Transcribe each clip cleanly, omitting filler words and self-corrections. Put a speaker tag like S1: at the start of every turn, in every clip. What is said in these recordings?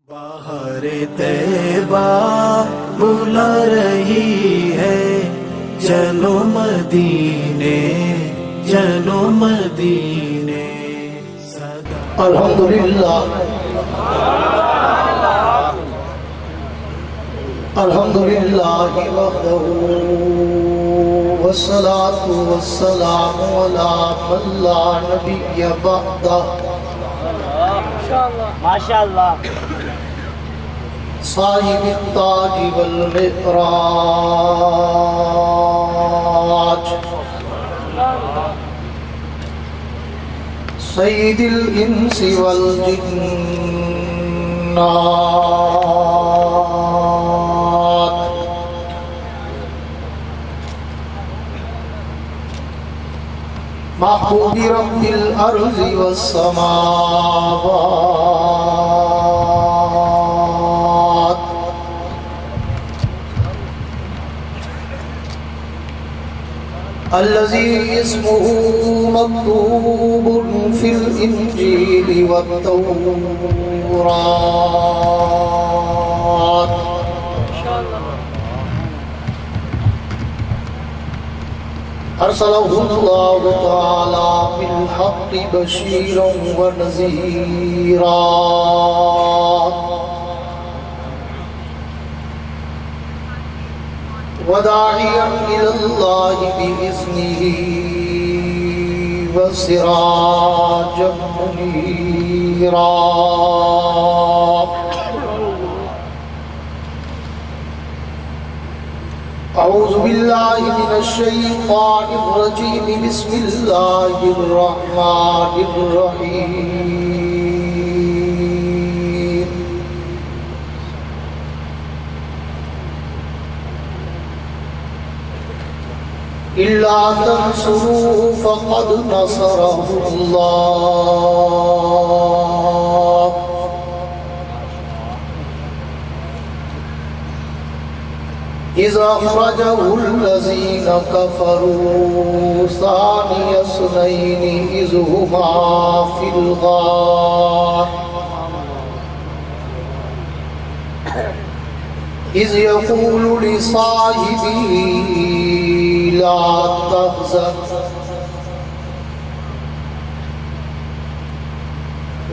S1: بہار طیبہ بلا رہی ہے، چلو مدینے چلو مدینے صدا
S2: الحمدللہ الحمدللہ وحدہ والصلاة والسلام علی من لا نبی بعدہ
S3: ماشاءاللہ
S2: صاحب التاج والمعراج سید الانس والجنات محبوب رب الارض والسماوات الذي اسمه مكتوب في الإنجيل والتوراة أرسله الله تعالى بالحق بشيرا ونذيرا وداعيا إلى الله بإذنه وسراجا منيرا أعوذ بالله من الشيطان الرجيم بسم الله الرحمن الرحيم إلا تنصروه فقد نصره الله إذا أخرجه الذين كفروا ثاني اثنين إذ هما في الغار إذ يقول لصاحبه لا تحزن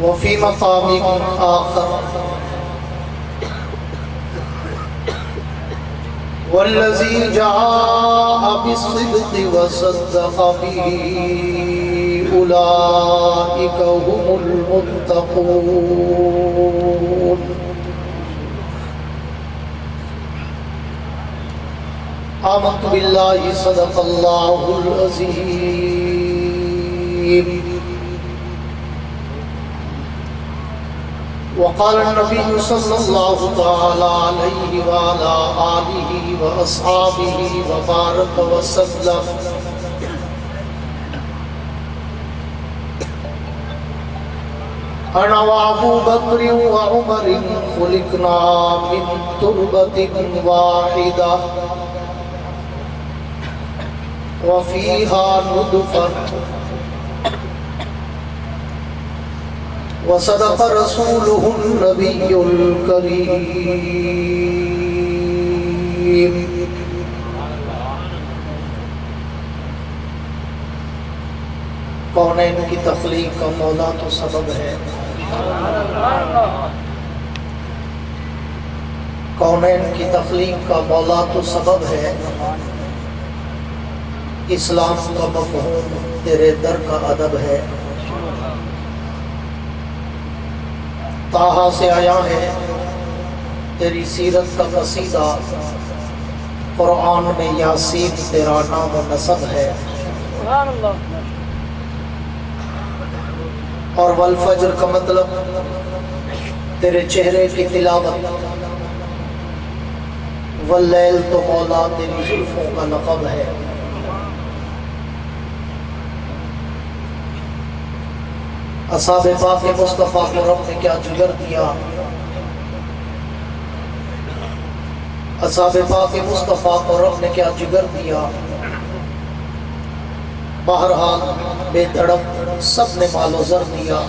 S2: وفي مقام آخر والذي جاء بالصدق وصدق به أولئك هم المتقون آمنت بالله صدق الله العظيم وقال النبي صلى الله تعالى عليه وعلى آله وأصحابه وبارك وسلم أنا وأبو بكر وعمر خلقنا من تربة واحدة وفيها نطفة وصدق رسوله النبي الكريم کونین کی تخلیق کا مولا تو سبب ہے، کونین کی تخلیق کا مولا تو سبب ہے، اسلام کا مفہوم تیرے در کا ادب ہے، طٰہٰ سے آیا ہے تیری سیرت کا قصیدہ، قرآن میں یاسین تیرا نام و نسب ہے، اور والفجر کا مطلب تیرے چہرے کی تلاوت، واللیل تو مولا تیری زلفوں کا لقب ہے۔ اصحاب پاک مصطفیٰ کو رب نے کیا جگر دیا، اصحاب پاک مصطفیٰ کو رب نے کیا جگر دیا، بہرحال بے دھڑک سب نے مال و زر دیا،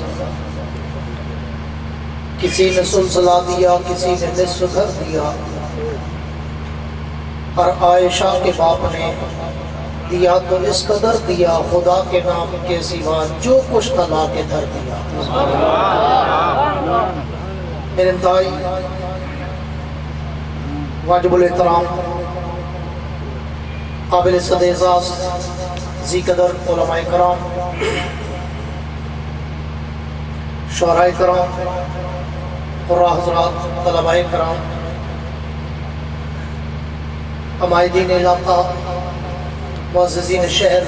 S2: کسی نے سلسلہ دیا، کسی نے نصف گھر دیا، اور عائشہ کے باپ نے دیا تو اس قدر دیا، خدا کے نام کے سوا جو کچھ تھا لا کے دھر دیا۔ میرے انتہائی واجب الاحترام قابل صد اعزاز ذی قدر علماء کرام، شعراء کرام، قراء حضرات، طلباء کرام، عمائدین علاقہ، معززین شہر،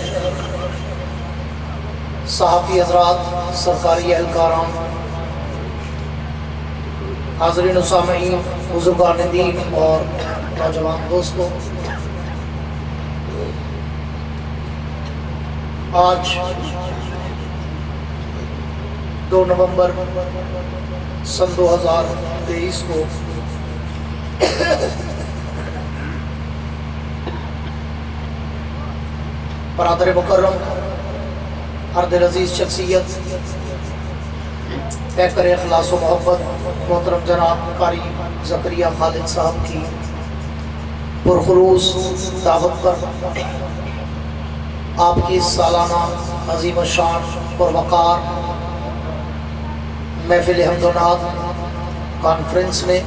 S2: صحافی حضرات، سرکاری اہلکاران، حاضرین و سامعین، بزرگان دین اور نوجوان دوستوں، آج 2 نومبر سن 2023 کو برادر مکرم، ارد عزیز شخصیت، پیکر اخلاص و محبت، محترم جناب قاری زکریا خالد صاحب کی پرخلوص دعوت پر آپ کی سالانہ عظیم الشان پروقار محفل حمد و نعت کانفرنس میں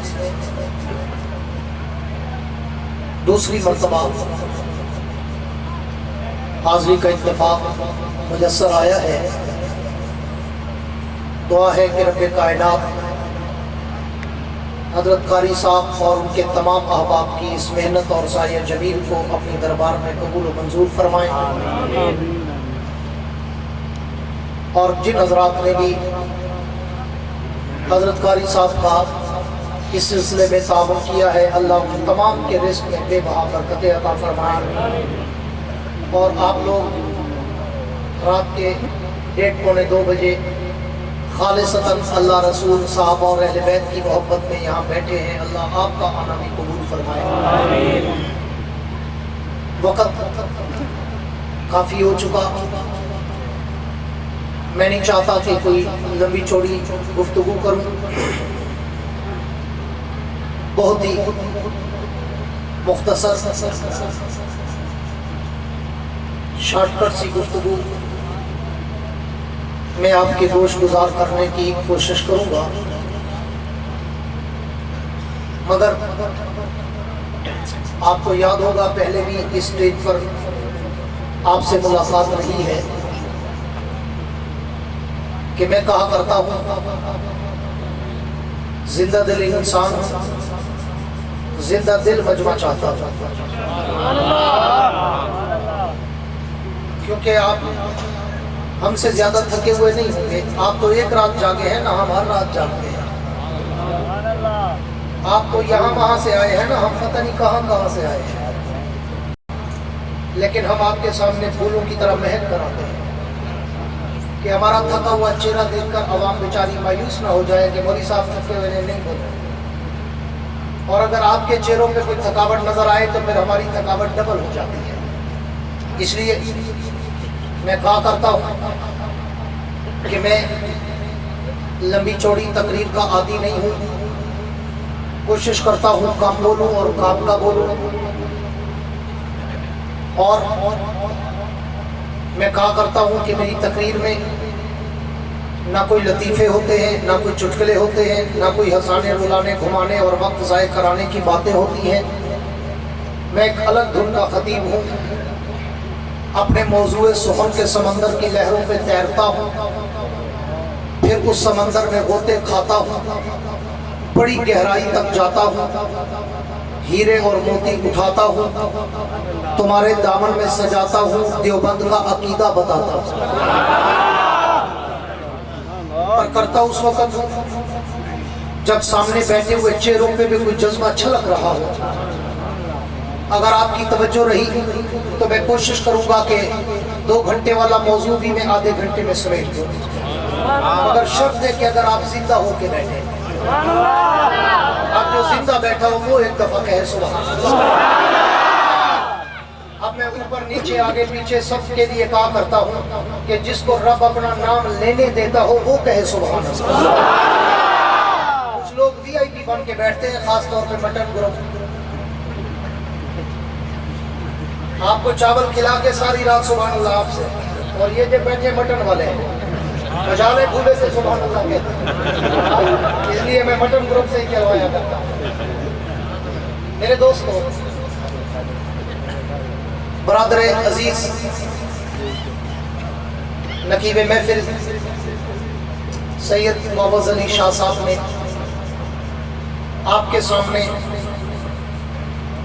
S2: دوسری مرتبہ حاضری کا اتفاق میسر آیا ہے۔ دعا ہے کہ رب کائنات حضرت قاری صاحب اور ان کے تمام احباب کی اس محنت اور سایہ جمیل کو اپنی دربار میں قبول و منظور فرمائیں، اور جن حضرات نے بھی حضرت قاری صاحب کا اس سلسلے میں تعاون کیا ہے، اللہ ان تمام کے رزق میں بے بہا برکتیں عطا فرمائیں، اور آپ لوگ رات کے 1:45 بجے خالصتاً اللہ رسول صاحب اور اہل بیت کی محبت میں یہاں بیٹھے ہیں، اللہ آپ کا آنا بھی قبول فرمائے۔ وقت کافی ہو چکا، میں نہیں چاہتا کہ کوئی لمبی چوڑی گفتگو کروں، بہت ہی مختصر شارٹ کٹ سی گفتگو میں آپ کے گوش گزار کرنے کی کوشش کروں گا، مگر آپ کو یاد ہوگا پہلے بھی اس اسٹیج پر آپ سے ملاقات رہی ہے کہ میں کہا کرتا ہوں زندہ دل انسان زندہ دل مجمع چاہتا ہوں، کیونکہ آپ ہم سے زیادہ تھکے ہوئے نہیں ہوں گے، آپ تو ایک رات جاگے ہیں، نہ ہم ہر رات جاگتے ہیں، آپ تو یہاں وہاں سے آئے ہیں، نہ ہم پتہ نہیں کہاں سے آئے ہیں، لیکن ہم آپ کے سامنے پھولوں کی طرح مہک کر آتے ہیں کہ ہمارا تھکا ہوا چہرہ دیکھ کر عوام بیچاری مایوس نہ ہو جائے کہ مولوی صاحب تھکے ہوئے نہیں بولے، اور اگر آپ کے چہروں پہ کوئی تھکاوٹ نظر آئے تو پھر ہماری تھکاوٹ ڈبل ہو جاتی ہے۔ اس لیے میں کہا کرتا ہوں کہ میں لمبی چوڑی تقریر کا عادی نہیں ہوں، کوشش کرتا ہوں کم بولوں اور کام کا بولوں، اور میں کہا کرتا ہوں کہ میری تقریر میں نہ کوئی لطیفے ہوتے ہیں، نہ کوئی چٹکلے ہوتے ہیں، نہ کوئی ہنسانے رلانے گھمانے اور وقت ضائع کرانے کی باتیں ہوتی ہیں۔ میں ایک الگ دھن کا خطیب ہوں، اپنے موضوع سخن کے سمندر کی لہروں پہ تیرتا ہوں، پھر اس سمندر میں غوطے کھاتا ہوں، بڑی گہرائی تک جاتا ہوں، ہیرے اور موتی اٹھاتا ہوں، تمہارے دامن میں سجاتا ہوں، دیوبند کا عقیدہ بتاتا ہوں، اور کرتا اس وقت ہوں جب سامنے بیٹھے ہوئے چہروں پہ بھی کوئی جذبہ چھلک رہا ہو۔ اگر آپ کی توجہ رہی تو میں کوشش کروں گا کہ 2 گھنٹے والا موضوع بھی میں آدھے گھنٹے میں سمیٹ دوں، مگر شرط ہے کہ اگر آپ زندہ ہو کے بیٹھے، اب جو زندہ بیٹھا ہو وہ ایک دفعہ کہے سبحان اللہ۔ اب میں اوپر نیچے آگے پیچھے سب کے لیے کہا کرتا ہوں کہ جس کو رب اپنا نام لینے دیتا ہو وہ کہے سبحان اللہ۔ बन के बैठते हैं, खास तौर पे मटन ग्रुप। आपको चावल खिला के सारी रात सुभान अल्लाह आपसे, और ये जो बैठे मटन वाले हैं बजा रहे भूले से सुभान अल्लाह कहते हैं, इसलिए मैं मटन ग्रुप से ही कहवाया करता हूँ। मेरे दोस्तों, बरादर अजीज, नकीब महफिल सैयद मुअव्वज़ अली शाह साहब ने आपके सामने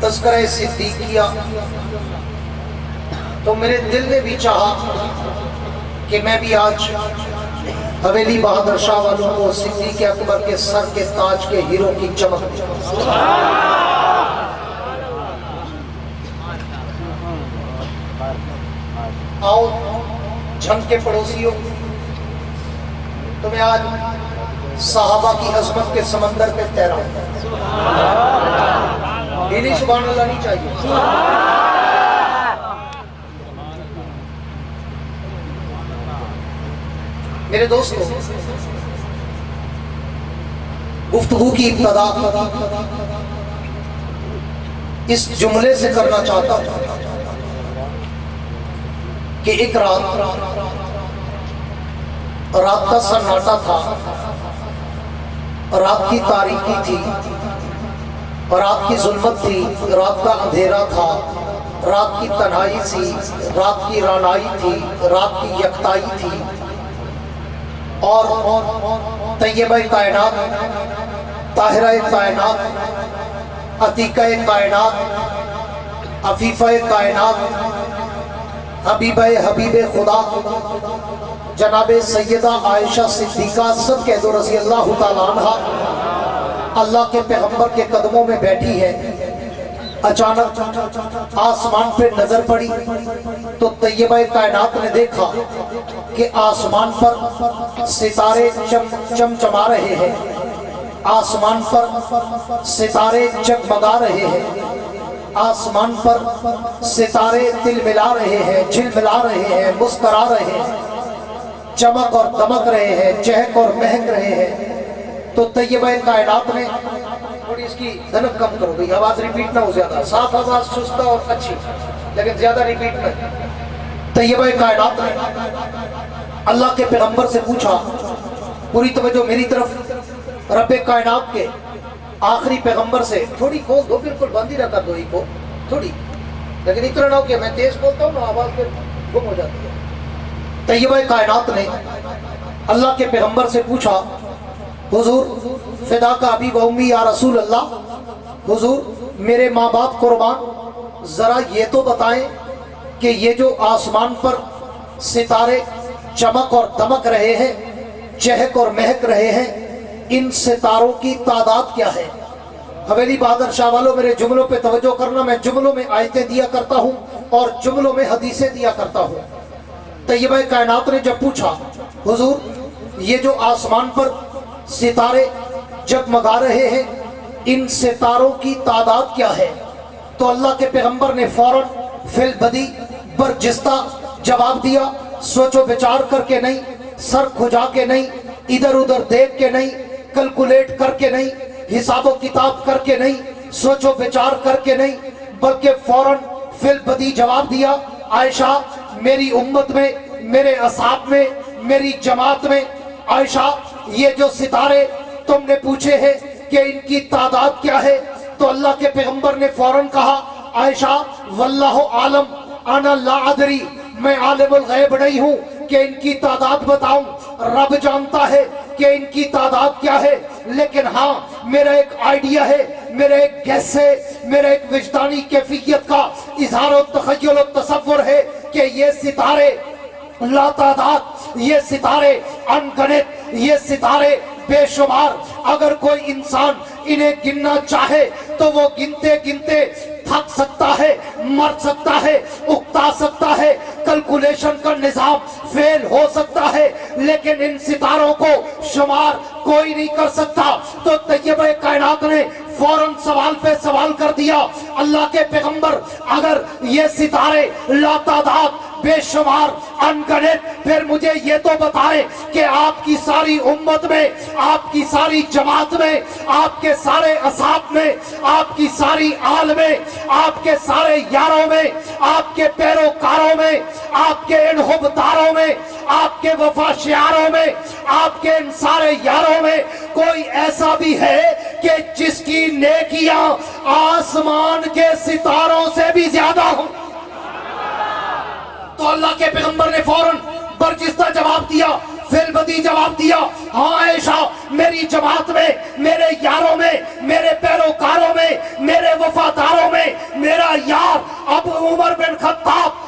S2: तज़किरा सिद्दीक़ किया, तो मेरे दिल ने भी चाहा कि मैं भी आज हवेली बहादुर शाह वालों को सिद्दीक़ अकबर के सर के ताज के हीरो की चमक दूं। आओ झंग के पड़ोसियों, तुम्हें आज सहाबा की अज़मत के समंदर पे तैराऊं। इन्हीं सुभान अल्लाह नहीं चाहिए। मेरे दोस्तों, गुफ्तगू की इब्तिदा इस जुमले से करना चाहता हूं कि एक रात का सन्नाटा था, रात की तारीकी थी, रात की जुल्मत थी, रात का अंधेरा था, रात की तन्हाई थी, रात की रानाई थी, रात की यकताई थी, और तैयबा कायनात, ताहिरा कायनात, अतीका कायनात, अफीफा कायनात, हबीब खुदा जनाब सैयदा आयशा सिद्दीक़ा सब कह दो रज़ी अल्लाह ताला अन्हा, अल्लाह के पैगंबर के कदमों में बैठी है। अचानक आसमान पे नजर पड़ी तो तैयबा कायनात ने देखा कि आसमान पर सितारे चमचमा रहे हैं, आसमान पर सितारे जगमगा रहे हैं, आसमान पर सितारे तिलमिला रहे हैं, झिलमिला रहे हैं, मुस्करा रहे हैं, चमक और दमक रहे हैं, चहक और महक रहे हैं। तो तैयबा कायनात ने, थोड़ी इसकी धनक कम करो भाई, आवाज रिपीट ना हो ज्यादा, साफ आवाज सुस्ता और अच्छी, लेकिन ज्यादा रिपीट ना। तैयबा कायनात ने अल्लाह के पैगंबर से पूछा, पूरी तवज्जो मेरी तरफ, रब्बे कायनात के आखिरी पैगंबर से, थोड़ी खोल दो, बिल्कुल बंद ही ना कर दो को थोड़ी, लेकिन इतना ना हो कि मैं तेज बोलता हूँ ना आवाज फिर गुम हो जाती है। तैयबा कायनात ने अल्लाह के पैगंबर से पूछा, हुजूर फिदा का अबी व उम्मी या रसूल अल्लाह, हुजूर मेरे माँ बाप कुर्बान, जरा ये तो बताएं कि ये जो आसमान पर सितारे चमक और दमक रहे हैं, चहक और महक रहे हैं, इन सितारों की तादाद क्या है? हवेली बहादुर शाह वालों, मेरे जुमलों पे तवज्जो करना, मैं जुमलों में आयतें दिया करता हूँ और जुमलों में हदीसें दिया करता हूँ। तैयबा कायनात ने जब पूछा, हुजूर ये जो आसमान पर सितारे जगमगा रहे हैं, इन सितारों की तादाद क्या है? तो अल्लाह के पैगंबर ने फौरन फिल बदी बरजिस्ता जवाब दिया, सोचो विचार करके नहीं, सर खुजा के नहीं, इधर उधर देख के नहीं, कैलकुलेट करके नहीं, हिसाबो किताब करके नहीं, सोचो विचार करके नहीं, बल्कि फौरन फिल बदी जवाब दिया, आयशा मेरी उम्मत में, मेरे असहाब में, मेरी जमात में, आयशा ये जो सितारे तुमने पूछे हैं कि इनकी तादाद क्या है? तो अल्लाह के पैगंबर ने फौरन कहा, आयशा वल्लाहु आलम अना ला अदरी, मैं आलिमुल गैब नहीं हूँ कि इनकी तादाद बताऊं, रब जानता है कि इनकी तादाद क्या है, लेकिन हाँ मेरा एक आइडिया है, मेरा एक गैस है, मेरा एक विजदानी कैफियत का इजहार और तखय्युल और तसव्वुर है कि ये सितारे लातादाद, ये सितारे अनगणित, ये सितारे बेशुमार, अगर कोई इंसान इन्हें गिनना चाहे तो वो गिनते गिनते थक सकता है, मर सकता है, उकता सकता है, कैलकुलेशन का निजाम फेल हो सकता है, लेकिन इन सितारों को शुमार कोई नहीं कर सकता। तो तैयबा कायनात ने फौरन सवाल पे सवाल कर दिया, अल्लाह के पैगंबर अगर ये सितारे लातादाद बेशुमार अनगिनत। फिर मुझे ये तो बताएं कि आपकी सारी उम्मत में, आपकी सारी जमात में, आपके सारे असाब में, आपकी सारी आल में, आपके सारे यारों में, आपके पैरोकारों में, आपके इन हुबदारों में, आपके वफाशियारों में, आपके इन सारे यारों में कोई ऐसा भी है कि जिसकी नेकियां आसमान के सितारों से भी ज्यादा हो? तो अल्लाह के पैगंबर ने फौरन बर्जिस्ता जवाब दिया, फिलबदी जवाब दिया, हाँ आयशा, मेरी जमात में, मेरे यारों में, मेरे पैरोकारों में, मेरे वफादारों में मेरा यार अब उमर बिन खत्ताब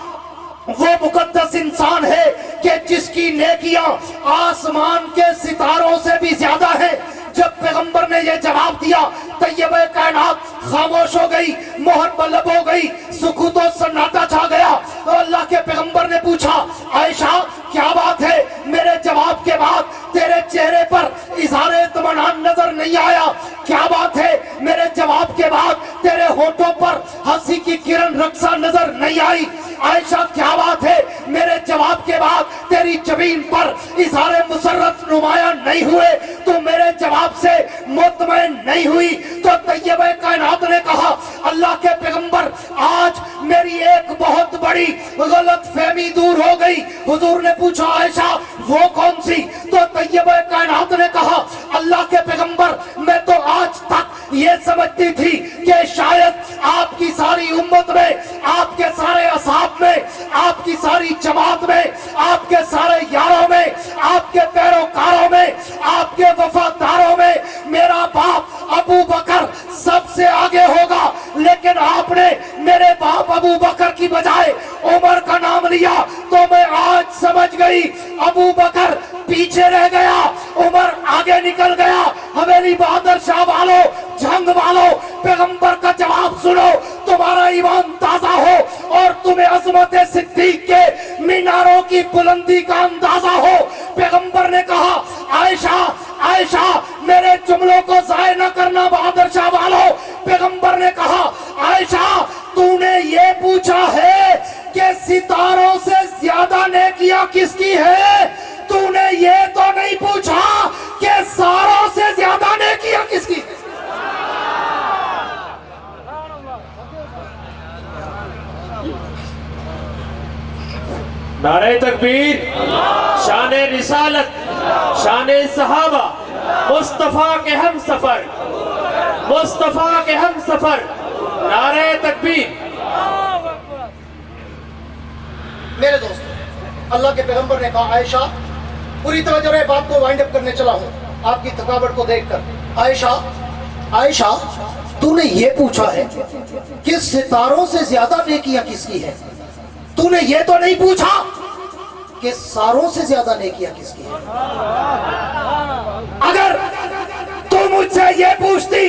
S2: वो मुकद्दस इंसान है कि जिसकी नेकियां आसमान के सितारों से भी ज्यादा है। जब पैगंबर ने ये जवाब दिया, तैयबे कायनात खामोश हो गई, मोहर बलब हो गई, सुकूत और सन्नाटा छा गया। तो अल्लाह के पैगंबर ने पूछा, आयशा क्या बात है? मेरे जवाब के बाद तेरे चेहरे पर इज़हार इत्मीनान नजर नहीं आया? क्या बात है? मेरे जवाब के बाद तेरे होठों पर हंसी की किरण रक्षा नजर नहीं आई? आयशा क्या बात है? मेरे जवाब के बाद तेरी जमीन पर इज़हार मुसर्रत नुमाया नहीं हुए? तो मेरे जवाब से मुतमईन नहीं हुई? तो तैयबे कायनात ने कहा, अल्लाह के पैगंबर, आज मेरी एक बहुत बड़ी गलत फहमी दूर हो गई। हुजूर ने पूछा, आयशा वो कौन सी? तो तैयबे कायनात ने कहा, अल्लाह के पैगंबर, मैं तो आज तक ये समझती थी कि शायद आपकी सारी उम्मत में, आपके सारे असहाब में, आपकी सारी जमात में, आपके सारे यारों में, आपके पैरोकारों में, आपके वफादारों में मेरा बाप अबू बकर सबसे आगे होगा। लेकिन आपने मेरे बाप अबू बकर की बजाय उमर का नाम लिया, तो मैं आज समझ गई अबू बकर पीछे रह गया, उमर आगे निकल गया। हवेली बहादुर शाह वालों, जंग वालों, पैगंबर का जवाब सुनो, तुम्हारा ईमान ताजा हो और तुम्हें अजमत सिद्दीक के मीनारों की बुलंदी का अंदाजा हो। पैगंबर ने कहा, आयशा आयशा, मेरे जुमलों को जाय न करना बहादुर शाह वालों। पैगंबर ने कहा, आयशा तूने ये पूछा है कि सितारों से ज्यादा नेकियां किसकी है? तूने ये तो नहीं पूछा कि सारों से ज्यादा नेकियां किसकी है?
S3: नारे तकबीर, शाने रिसालत, शाने सहाबा, मुस्तफा के हम सफर, मुस्तफा के हम सफर, नारे तकबीर।
S2: मेरे दोस्तों, अल्लाह के पैगंबर ने कहा, आयशा पूरी तवज्जो रहे, बात को वाइंड अप करने चला हूं आपकी थकावट को देखकर। आयशा आयशा, तूने ये पूछा है कि सितारों से ज्यादा नेकियां किसकी है? तूने ये तो नहीं पूछा कि सारों से ज्यादा नेकियां किसकी है? अगर तू मुझसे ये पूछती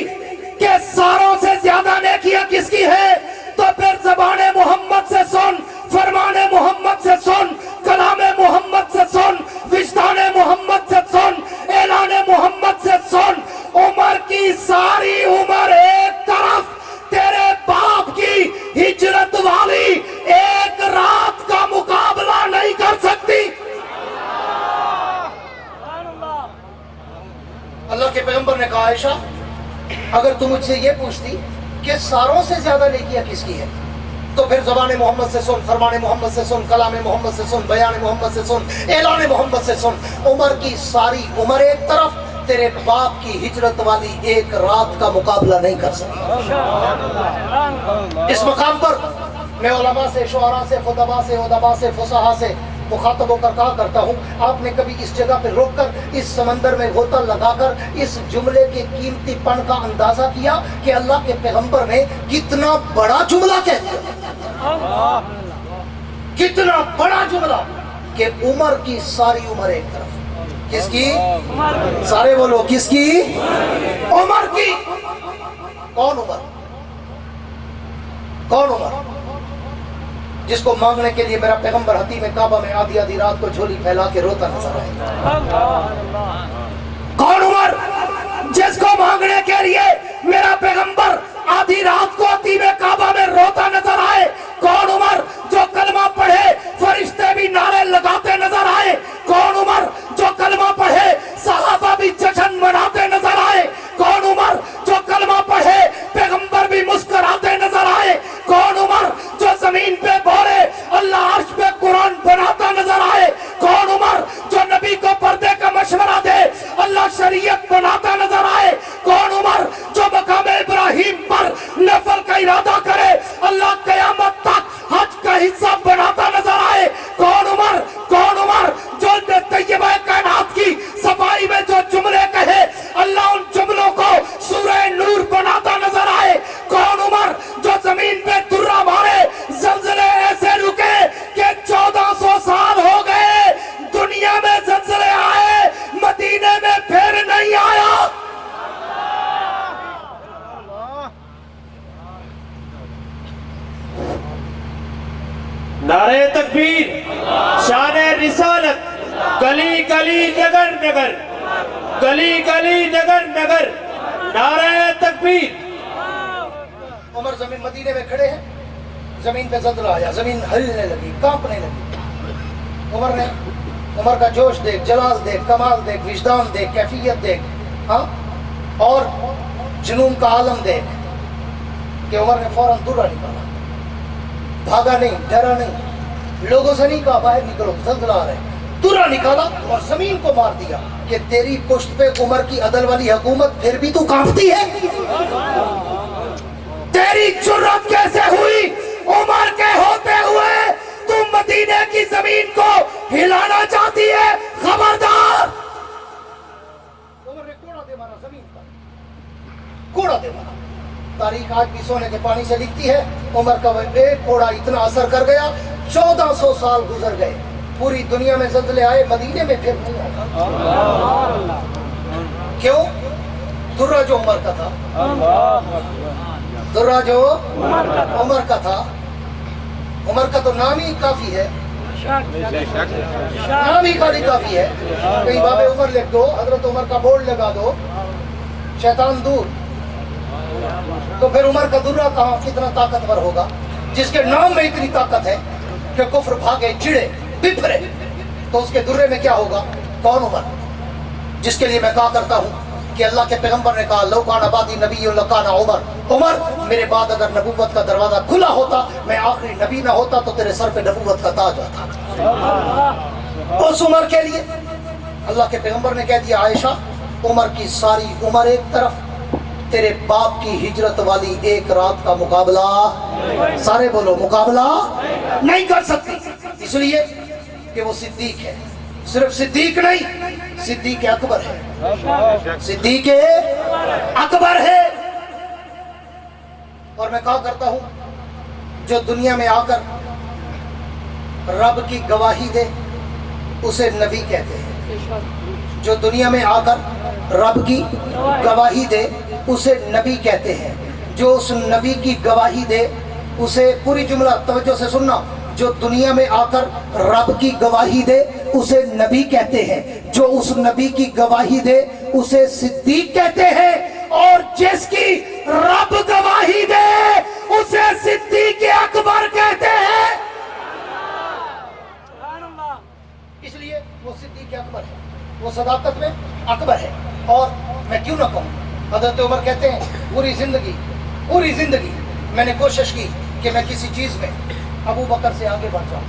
S2: कि सारों से ज्यादा नेकियां किसकी है, तो फिर ज़बाने मोहम्मद से सुन, फरमाने मोहम्मद से सुन, कलामे मोहम्मद से सुन, विजदाने मोहम्मद से सुन, ऐलाने मोहम्मद से सुन। उमर की सारी उम्र एक तरफ, तेरे बाप की हिजरत वाली एक रात का मुकाबला नहीं कर सकती। अल्लाह के पैगंबर ने कहा, आयशा अगर तू मुझसे ये पूछती कि सारों से ज्यादा नेकियां किसकी है, तो फिर ज़बाने मोहम्मद से सुन, फरमाने मोहम्मद से सुन, कलामे मोहम्मद से सुन, बयाने मोहम्मद से सुन, ऐलाने मोहम्मद से सुन। उमर की सारी उम्र एक तरफ, तेरे बाप की हिजरत वाली एक रात का मुकाबला नहीं कर सकती। इस मकाम पर मैं उलमा से, शुअरा से, खुतबा से, उदबा से, फुसहा से मुखातब होकर कहा करता हूँ, आपने कभी इस जगह पर रोककर इस समंदर में गोता लगाकर इस जुमले के कीमतीपन का अंदाजा किया कि अल्लाह के पैगंबर ने कितना बड़ा जुमला कह दिया? कितना बड़ा जुमला कि उमर की सारी उम्र एक तरफ। किसकी? सारे बोलो, किसकी? उमर की। कौन उमर? कौन उमर? जिसको मांगने के लिए मेरा पैगंबर हतीम काबा में आधी आधी रात को झोली फैला के रोता नजर आए। कौन उमर? जिसको मांगने के लिए मेरा पैगंबर आधी रात को हतीम काबा में रोता नजर आए। कौन उमर? जो कलमा पढ़े,
S3: नारे तकबीर, शान रिसालत, गली गली नगर नगर, गली गली नगर नगर, नारे तकबीर।
S2: उमर जमीन मदीने में खड़े हैं, जमीन पे जल्जला आया, जमीन हिलने लगी, कांपने लगी। उमर का जोश देख, जलाल देख, कमाल देख, विजदान देख, कैफियत देख, हाँ, और जुनून का आलम देख कि उमर ने फौरन दुर्रा निकाला, भागा नहीं, डरा नहीं, लोगों से नहीं कहा बाहर निकलो जल्जला आ रहे, दुर्रा निकाला और जमीन को मार दिया कि तेरी पुश्त पे उमर की अदल वाली हुकूमत, फिर भी तू कांपती है? तेरी जुर्रत कैसे हुई उमर के होते हुए तुम मदीने की जमीन को हिलाना चाहती है? खबरदार! उमर ने कोड़ा दे मारा जमीन पर, कोड़ा दे मारा। तारीख आज भी सोने के पानी से लिखती है, उमर का वह एक कोड़ा इतना असर कर गया, 1400 साल गुजर गए, पूरी दुनिया में ज़ल्ज़ले आए, मदीने में फिर नहीं आया। क्यों? दुर्रा जो उमर का था, दुर्रा जो उमर का था, उमर का तो नाम ही काफी है, नाम ही खाली काफी है। कहीं बाबे उमर लिख दो, हजरत उमर का बोर्ड लगा दो, शैतान दूर। तो फिर उमर का दुर्रा कहाँ, कितना ताकतवर होगा, जिसके नाम में इतनी ताकत है कि कुफ्र भागे, चिड़े, बिफरे, तो उसके दुर्रे में क्या होगा? कौन उमर? जिसके लिए मैं कहा करता हूँ कि अल्लाह के पैगंबर ने कहा, लौ काना बादी नबी लकाना उमर, उमर मेरे बाद अगर नबूवत का दरवाजा खुला होता, मैं आखिरी नबी ना होता, तो तेरे सर पे नबूवत का ताज आता। उस उमर के लिए अल्लाह के पैगंबर ने कह दिया, आयशा उमर की सारी उम्र एक तरफ, तेरे बाप की हिजरत वाली एक रात का मुकाबला, सारे बोलो मुकाबला नहीं कर सकती, इसलिए कि वो सिद्दीक है। सिर्फ सिद्दीक नहीं, सिद्दीक अकबर है, सिद्दीक अकबर है। और मैं कहा करता हूं, जो दुनिया में आकर रब की गवाही दे उसे नबी कहते हैं, जो दुनिया में आकर रब की गवाही दे उसे नबी कहते हैं, जो उस नबी की गवाही दे उसे, पूरी जुमला तवज्जो से सुनना, जो दुनिया में आकर रब की गवाही दे उसे नबी कहते हैं, जो उस नबी की गवाही दे उसे सिद्दीक कहते हैं, और जिसकी रब गवाही दे उसे सिद्दीक अकबर कहते हैं। इसलिए वो सिद्दीक अकबर है, वो सदाकत में अकबर है। और मैं क्यों ना कहूँ, हज़रत उमर कहते हैं, पूरी जिंदगी मैंने कोशिश की कि मैं किसी चीज में अबू बकर से आगे बढ़ जाऊं,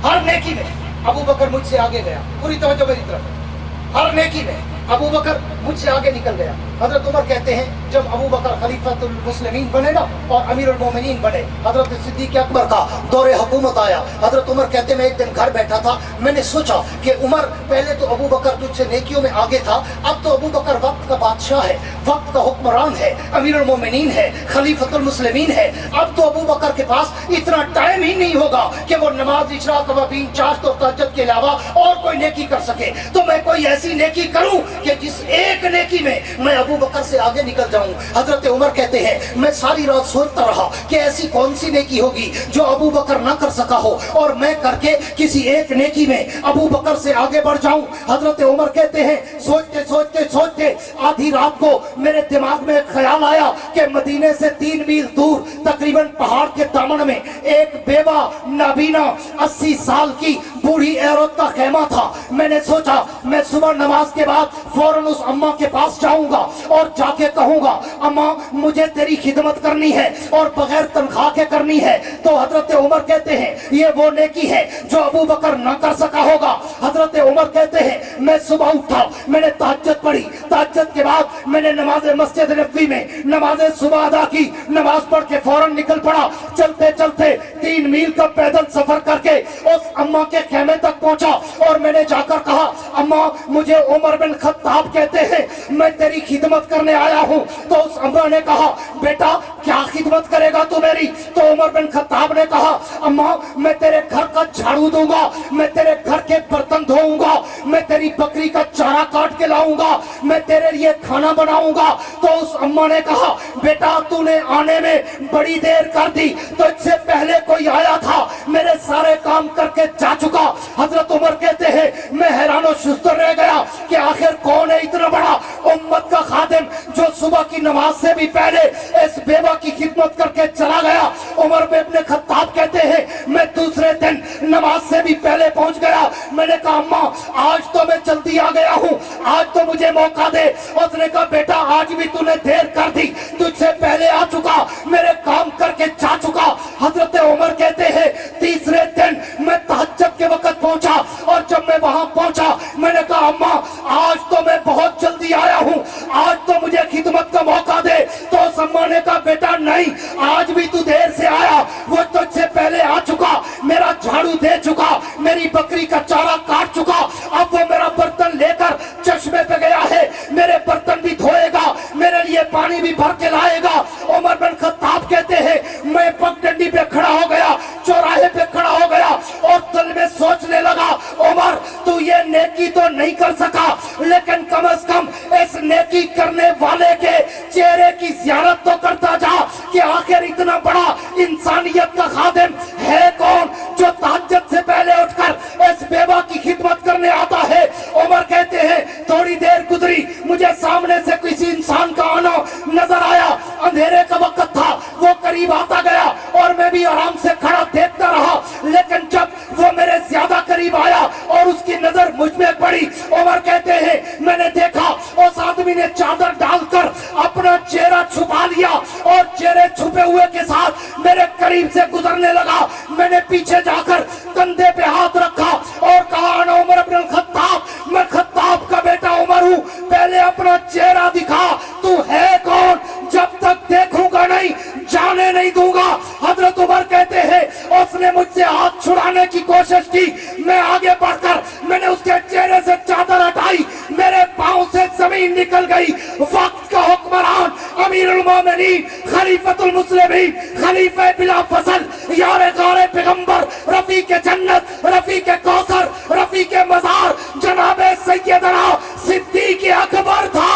S2: हर नेकी में अबू बकर मुझसे आगे गया, पूरी तवज्जो मेरी तरफ, हर नेकी में अबू बकर मुझसे आगे निकल गया। हजरत उमर कहते हैं, जब अबू बकर खलीफतुल मुस्लिमीन बने ना और अमीरुल मोमिनीन बने, हजरत सिद्दीक अकबर का दौरे हुकूमत आया। हजरत उमर कहते हैं, मैं एक दिन घर बैठा था, मैंने सोचा कि उमर, पहले तो अबू बकर तुझसे नेकियों में आगे था, अब तो अबू बकर वक्त का बादशाह है, वक्त का हुक्मरान है, अमीरुल मोमिनीन है, खलीफतुल मुस्लिमीन है, अब तो अबू बकर के पास इतना टाइम ही नहीं होगा कि वो नमाज, इशराक, तवाबीन, चाश्त और तहज्जुद के अलावा और कोई नेकी कर सके। तो मैं कोई ऐसी नेकी करूं कि जिस एक नेकी में मैं अबू बकर से आगे निकल जाऊं। हजरत उमर कहते हैं, मैं सारी रात सोचता रहा कि ऐसी कौन सी नेकी होगी जो अबू बकर ना कर सका हो, और मैं करके किसी एक नेकी में अबू बकर से आगे बढ़ जाऊं। हजरत उमर कहते हैं, सोचते आधी रात को मेरे दिमाग में एक ख्याल आया कि मदीने से 3 मील दूर तकरीबन पहाड़ के दामन में एक बेवा नाबीना 80 साल की बूढ़ी औरत का खेमा था। मैंने सोचा मैं सुबह नमाज के बाद फौरन उस अम्मा के पास जाऊंगा और जाके कहूंगा, अम्मा मुझे तेरी खिदमत करनी है और बगैर तनख्वाह के करनी है। तो हजरत उमर कहते हैं, ये वो नेकी है जो अबू बकर ना कर सका होगा। हजरत उमर कहते हैं, मैं सुबह उठा, मैंने तहज्जुद पढ़ी, तहज्जुद के बाद मैंने नमाज मस्जिद नबवी में नमाज सुबह अदा की, नमाज पढ़ के फौरन निकल पड़ा। चलते चलते 3 मील का पैदल सफर करके उस अम्मा के खेमे तक पहुंचा और मैंने जाकर कहा, अम्मा मुझे उमर बिन खत्ताब कहते हैं, मैं तेरी खिदमत करने आया हूं। तो उस अम्मा ने कहा, बेटा क्या खिदमत करेगा तू मेरी? तो उमर बिन खत्ताब ने कहा, अम्मा मैं तेरे घर का झाड़ू दूंगा, मैं तेरे घर के बर्तन धोऊंगा, मैं तेरी बकरी का चारा काट के लाऊंगा, मैं तेरे लिए खाना खाना बनाऊंगा। तो उस अम्मा ने कहा, बेटा तूने आने में बड़ी देर कर दी, तो इससे पहले कोई आया था, मेरे सारे काम करके जा चुका। हजरत उमर कहते हैं मैं हैरान और शुस्तर रह गया कि आखिर कौन है इतना बड़ा उम्मत का खादिम जो सुबह की नमाज से भी पहले इस बेवा की खिदमत करके चला गया। उमर बिन इब्न खत्ताब कहते हैं मैं दूसरे दिन नमाज से भी पहले पहुंच गया। मैंने कहा अम्मा आज तो मैं जल्दी आ गया हूं, आज तो मुझे मौका दे। उसने कहा बेटा आज भी तूने देर कर दी, तुझसे पहले आ चुका, मेरे काम करके जा चुका। हजरत उमर कहते हैं तीसरे दिन मैं तहज्जुद के वक्त पहुंचा और जब मैं वहां पहुंचा मैंने कहा अम्मा आज तो मैं बहुत जल्दी आया हूं, आज तो मुझे खिदमत का मौका दे। तो उस अम्मा ने कहा बेटा नहीं, आज भी तू देर से आया, वो तुझसे पहले आ चुका, मेरा झाड़ू दे चुका, मेरी बकरी का चारा काट चुका, अब वो मेरा बर्तन लेकर चश्मे पे गया है, मेरे बर्तन भी धोएगा, मेरे लिए पानी भी भर के लाएगा। उमर बिन खत्ताब कहते हैं मैं पगडंडी पे खड़ा हो गया, चौराहे पे खड़ा हो गया और दिल में सोचने लगा उमर तू ये नेकी तो नहीं कर सका, लेकिन कम से कम इस नेकी करने वाले के चेहरे की ज़ियारत तो करता जा कि आखिर इतना बड़ा इंसानियत का खादिम है कौन जो तहज्जुद से पहले उठकर इस बेवा की खिदमत करने आता है। उमर कहते हैं थोड़ी देर गुजरी, मुझे सामने से किसी इंसान का आना नजर आया, अंधेरे का वक्त था, वो करीब आता गया और मैं भी आराम से खड़ा देखता रहा, लेकिन जब वो मेरे ज्यादा करीब आया और उसकी नजर मुझ में पड़ी, उमर कहते हैं मैंने देखा उस आदमी ने चादर डालकर अपना चेहरा छुपा लिया और चेहरे छुपे हुए के साथ मेरे करीब से गुजरने लगा। मैंने पीछे जाकर कंधे पे हाथ रखा और कहा अना उमर इब्न खत्ताब, मैं खत्ताब का बेटा उमर हूं, पहले अपना चेहरा दिखा, तू है कौन, जब तक देखूंगा नहीं जाने नहीं दूंगा। हजरत उमर कहते हैं उसने मुझसे हाथ छुड़ाने की कोशिश की, मैं आगे बढ़कर मैंने उसके चेहरे से चादर हटाई, मेरे पांव से जमीन निकल गई। वक्त का हुक्मरान अमीरुल मोमिनीन खलीफतुल मुस्लिमीन खलीफा बिला फसल यार गारे पैगंबर रफीक जन्नत रफीक कौसर रफीक मज़ार जनाबे सैयदना सिद्दीक अकबर था।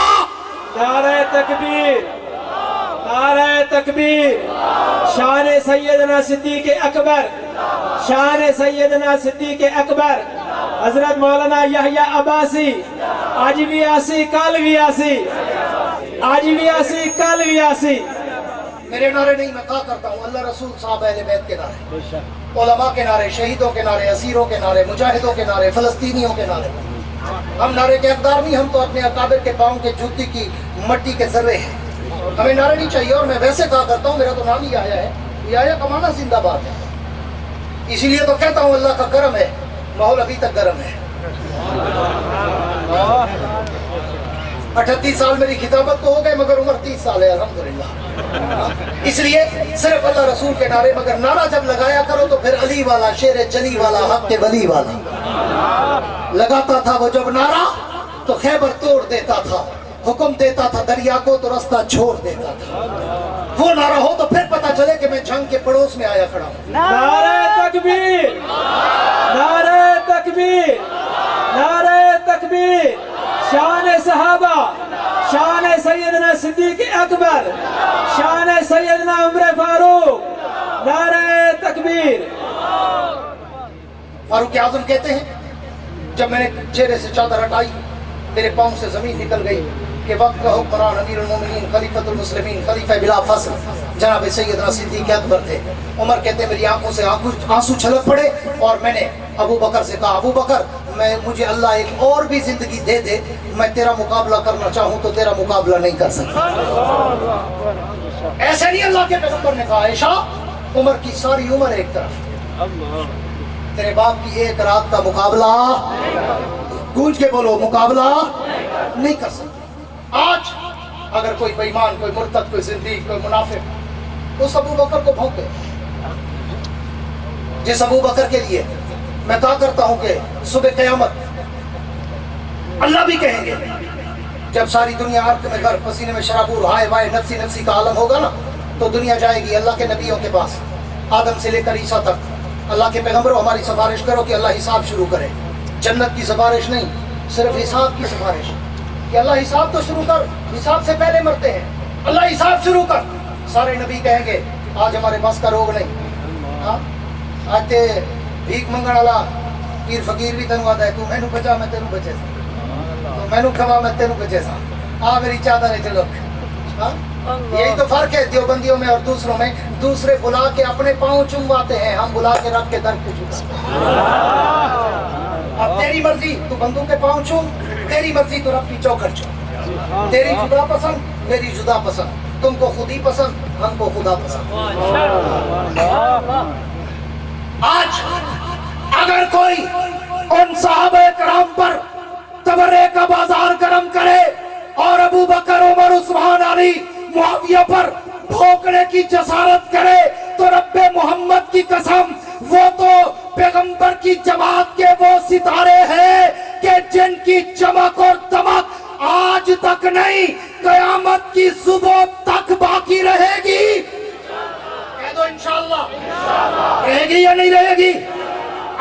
S3: नारे तकबीर, नारे तकबीर, शान सैयदना सिद्दीक अकबर, शान सैयदना सिद्दीक अकबर। हजरत मौलाना यहया अब्बासी आज भी आसी कल भी आसी, आज भी आसी कल भी आसी।
S2: मेरे नारे नहीं, मैं कहा करता हूँ अल्लाह रसूल साहब अहले बैत के नारे, उलमा के नारे, शहीदों के नारे, असीरों के नारे, मुजाहिदों के नारे, फलस्तीनियों के नारे। हम नारे के हकदार नहीं, हम तो अपने अकाबिर के पाँव के जूती की मट्टी के जर्रे हैं, हमें नारे नहीं चाहिए। और मैं वैसे कहा करता हूँ मेरा तो नाम ही आया है, ये आया कमाना जिंदाबाद है, इसीलिए तो कहता हूँ अल्लाह का करम है, माहौल अभी तक गर्म है। 38 साल मेरी खिताबत को हो गए मगर उम्र 30 साल है अल्हम्दुलिल्लाह। इसलिए सिर्फ अल्लाह रसूल के नारे, मगर नारा जब लगाया करो तो फिर अली वाला, शेर जली वाला, हक के वली वाला लगाता था। वो जब नारा तो खैबर तोड़ देता था, हुक्म देता था दरिया को तो रास्ता छोड़ देता था। वो नारा हो तो फिर पता चले कि मैं जंग के पड़ोस में आया खड़ा हूँ।
S3: नारे तकबीर, नारे तकबीर, नारे तकबीर। शान सहाबा, शान सैयदना सिद्दीक अकबर, शान सैयदना उमर फारूक, नारे तकबीर।
S2: फारूक आजम कहते हैं जब मैंने चेहरे से चादर हटाई मेरे पाँव से जमीन निकल गई कि वक्त का हुक्मरान अमीरुल मोमिनीन खलीफतुल मुस्लिमीन खलीफा बिला फसल जनाब सैयदना सिद्दीक अकबर थे। उमर कहते मेरी आंखों से आंसू छलक पड़े और मैंने अबू बकर से कहा अबू बकर मुझे अल्लाह एक और भी जिंदगी दे दे, मैं तेरा मुकाबला करना चाहूँ तो तेरा मुकाबला नहीं कर सकता। ऐसे नहीं अल्लाह के पैगंबर ने कहा आयशा उमर की सारी उम्र एक तरफ, तेरे बाप की एक रात का मुकाबला, गूंज के बोलो मुकाबला नहीं कर सकता। आज अगर कोई बेईमान, कोई मुर्तद, कोई जिंदीक, कोई मुनाफिक उस अबू बकर को भौंके, जिस अबू बकर के लिए मैं कहा करता हूं कि सुबह क़यामत अल्लाह भी कहेंगे जब सारी दुनिया अर्क में गर्क पसीने में शराबूर हाय वाय नफसी नफसी का आलम होगा ना, तो दुनिया जाएगी अल्लाह के नबियों के पास, आदम से लेकर ईसा तक। अल्लाह के पैगंबरों हमारी सिफारिश करो कि अल्लाह हिसाब शुरू करे। जन्नत की सिफारिश नहीं, सिर्फ हिसाब की सिफारिश कि کہ اللہ حساب تو شروع کر, حساب سے پہلے مرتے ہیں, اللہ حساب شروع کر. سارے نبی کہیں گے آج ہمارے بس کا روگ نہیں. ہاں آج تے بھیک منگن والا پیر فقیر بھی تینوں آتا ہے, تو مینوں بچا میں تینوں بچے سا, تو مینوں کھوا میں تینوں بچے سا, آ میری چادر ہے چلو. ہاں یہی تو فرق ہے دیوبندیوں میں اور دوسروں میں. دوسرے بلا کے اپنے پاؤں چمواتے ہیں, ہم بلا کے رکھ کے در پہ چمواتے ہیں. اب تیری مرضی تو بندوں کے پاؤں چوم, تیری مرضی تو رب کی چوکھٹ چوم. تیری جدا پسند میری جدا پسند, تم کو خود ہی پسند ہم کو خدا پسند. آج اگر کوئی ان صحابہ کرام پر تبرے کا بازار گرم کرے اور ابو بکر عمر عثمان علی معاویہ پر بھونکنے کی جسارت کرے تو رب محمد کی قسم وہ تو پیغمبر کی جماعت کے وہ ستارے ہیں کہ جن کی چمک اور دمک آج تک نہیں قیامت کی صبح تک باقی رہے گی. کہہ دو انشاءاللہ. رہے گی یا نہیں رہے گی؟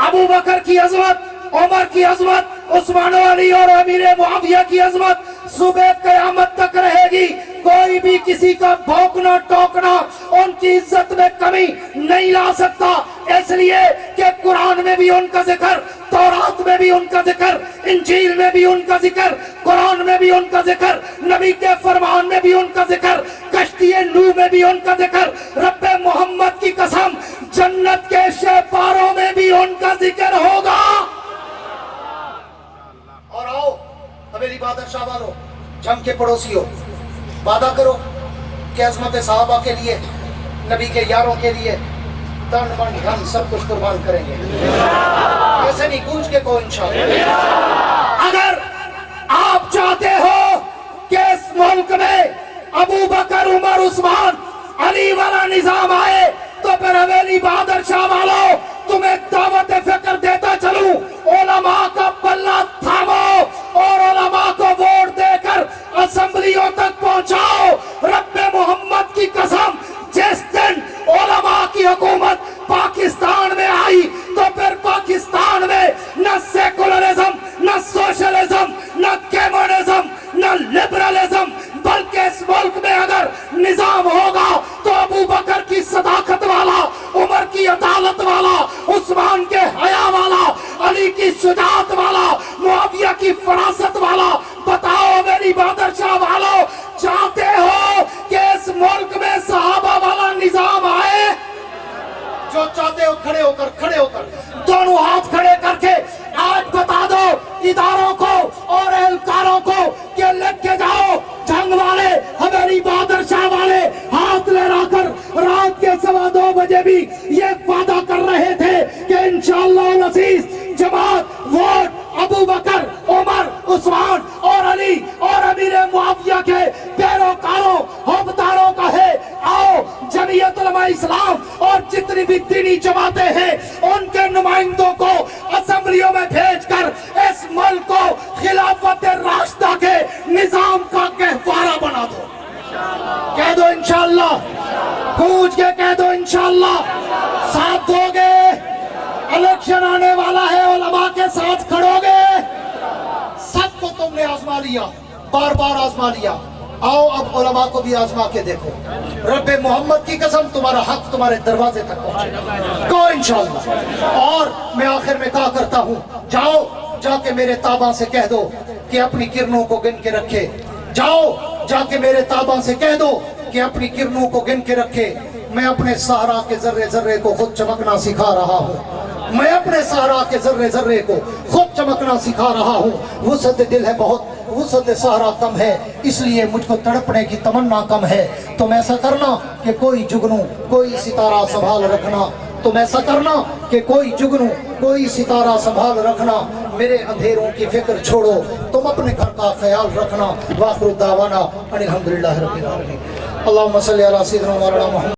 S2: ابو بکر کی عظمت, عمر کی عظمت, عثمان و علی اور امیر معاویہ کی عظمت صبح قیامت تک رہے گی. کوئی بھی کسی کا بھونکنا ٹوکنا ان کی عزت میں کمی نہیں لا سکتا, اس لیے کہ قرآن میں بھی ان کا ذکر, تورات میں بھی ان کا ذکر, انجیل میں بھی ان کا ذکر, قرآن میں بھی ان کا ذکر, نبی کے فرمان میں بھی ان کا ذکر, کشتی نوح میں بھی ان کا ذکر. رب محمد کی قسم جنت کے شہپاروں میں بھی ان کا ذکر ہوگا. اور آؤ حویلی بہادر شاہ والو, جم کے پڑوسیوں, وعدہ کرو کہ عظمت صحابہ کے لیے, نبی کے یاروں کے لیے تن من دھن سب کچھ قربان کریں گے. ایسے نہیں گونج کے کو انشاءاللہ. اگر آپ چاہتے ہو کہ اس ملک میں ابو بکر عمر عثمان علی والا نظام آئے تو پھر حویلی بہادر شاہ والوں تمہیں دعوت فکر دیتا چلوں, علماء کا پلہ تھامو اور علماء کو ووٹ دے کر اسمبلیوں تک پہنچاؤ. رب محمد کی قسم جس دن علماء کی حکومت پاکستان میں آئی تو پھر پاکستان میں نہ سیکولرزم, نہ سوشلزم, نہ کمیونزم, نہ لبرلزم, بلکہ اس ملک میں اگر نظام ہوگا تو ابو بکر کی صداقت والا, عمر کی عدالت والا, عثمان کے حیا والا, علی کی شجاعت والا, معاویہ کی فراست والا. بتاؤ میری بہادر شاہ والو, چاہتے ہو کہ اس ملک میں صحابہ والا نظام آئے؟ جو چاہتے ہو کھڑے ہو کر دونوں ہاتھ کھڑے کر کے آج بتا دو اداروں کو اور اہلکاروں کو کہ لگ کے جاؤ. جنگ والے, حویلی بہادر شاہ والے ہاتھ لہرا کر رات کے 2:15 بجے بھی یہ وعدہ کر رہے تھے کہ انشاءاللہ العزیز جماعت ووٹ ابو بکر, عمر, عثمان اور علی اور امیر معاویہ کے پیروکاروں, حوبداروں کا ہے. آؤ جمعیت علماء اسلام اور جتنی بھی دینی جماعتیں ہیں ان کے نمائندوں کو اسمبلیوں میں بھیج کر اس ملک کو خلافت راشدہ کے نظام کا گہوارہ بنا دو. کہہ دو انشاءاللہ, گونج کے کہہ دو انشاءاللہ. ساتھ دو گے؟ الیکشن آنے والا ہے, علماء کے ساتھ کھڑو گے؟ سب کو تم نے آزما لیا, بار بار آزما لیا. آؤ اب علماء کو بھی آزما کے دیکھو. رب محمد کی قسم تمہارا حق تمہارے دروازے تک پہنچے گا انشاءاللہ. اور میں آخر میں کہا کرتا ہوں, جاؤ جا کے میرے تابع سے کہہ دو کہ اپنی کرنوں کو گن کے رکھے. جاؤ جا کے میرے تابع سے کہہ دو کہ اپنی کرنوں کو گن کے رکھے. میں اپنے صحرا کے ذرے ذرے کو خود چمکنا سکھا رہا ہوں. میں اپنے صحرا کے ذرے ذرے کو خود چمکنا سکھا رہا ہوں. وسعت دل ہے بہت, وسعت صحرا کم ہے, اس لیے مجھ کو تڑپنے کی تمنا کم ہے. تم ایسا کرنا کہ کوئی جگنو, کوئی ستارہ سنبھال رکھنا. تم ایسا کرنا کہ کوئی جگنو, کوئی ستارہ سنبھال رکھنا. میرے اندھیروں کی فکر چھوڑو, تم اپنے گھر کا خیال رکھنا. وآخر دعوانا ان الحمدللہ رب العالمین. اللہم صلی علی سیدنا مولانا محمد